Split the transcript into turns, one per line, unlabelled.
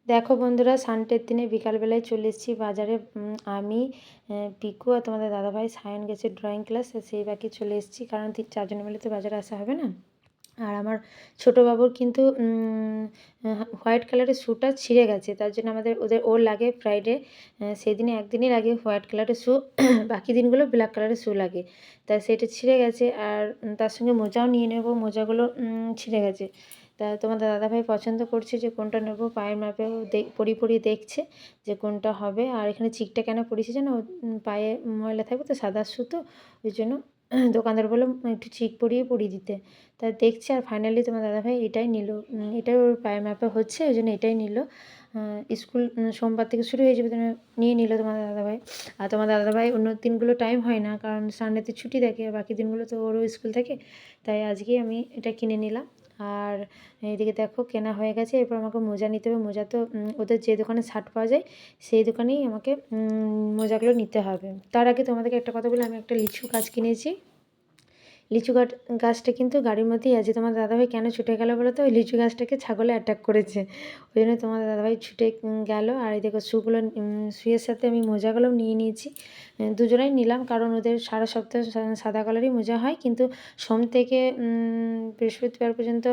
দেখো বন্ধুরা, সানডের দিনে বিকালবেলায় চলে এসেছি বাজারে। আমি পিকু আর তোমাদের দাদাভাই সায়ন গেছে ড্রয়িং ক্লাস, সেই বাকি চলে এসেছি, কারণ 4 জনে মিলে তো বাজারে আসা হবে না। আর আমার ছোটো বাবুর কিন্তু হোয়াইট কালারের শ্যুটা ছিঁড়ে গেছে, তার জন্য ওর লাগে ফ্রাইডে, সেই দিনে একদিনই লাগে হোয়াইট কালারের শ্যু, বাকি দিনগুলো ব্ল্যাক কালারের শ্যু লাগে। তাই সেটা ছিঁড়ে গেছে, আর তার সঙ্গে মোজাও নিয়ে নেবো, মোজাগুলো ছিঁড়ে গেছে। তা তোমাদের দাদাভাই পছন্দ করছে যে কোনটা নেবো, পায়ের মাপেও পরিয়ে দেখছে যে কোনটা হবে। আর এখানে চিকটা কেন পরিয়েছে জানো, পায়ে ময়লা থাকবে তো, সাদা শ্যু তো, ওই জন্য দোকানদার বললো একটু চিক পরিয়ে দিতে। তা দেখছি, আর ফাইনালি তোমার দাদাভাই এটাই নিল, এটাই ওর পায়ের মাপে হচ্ছে, ওই জন্য এটাই নিল। স্কুল সোমবার থেকে শুরু হয়ে যাবে, নিয়ে নিল তোমাদের দাদাভাই। আর তোমার দাদাভাই অন্য দিনগুলো টাইম হয় না, কারণ সানডেতে ছুটি থাকে, আর বাকি দিনগুলো তো ওরও স্কুল থাকে, তাই আজকেই আমি এটা কিনে নিলাম। আর এদিকে দেখো কেনা হয়ে গেছে, এরপর আমাকে মোজা নিতে হবে। মোজা তো ওদের যে দোকানে শার্ট পাওয়া যায় সেই দোকানেই আমাকে মোজাগুলো নিতে হবে। তার আগে তোমাদেরকে একটা কথা বলি, আমি একটা লিচু গাছ কিনেছি। লিচু গাছটা কিন্তু গাড়ির মধ্যেই আছে। তোমার দাদাভাই কেন ছুটে গেল বলো তো, ওই লিচু গাছটাকে ছাগলে অ্যাটাক করেছে, ওই জন্য তোমার দাদাভাই ছুটে গেল। আর এই দেখো শুগুলো, শুয়ের সাথে আমি মোজাগুলোও নিয়ে নিয়েছি, দুজনেই নিলাম, কারণ ওদের সারা সপ্তাহ সাদা কালারই মোজা হয়, কিন্তু সোম থেকে বৃহস্পতিবার পর্যন্ত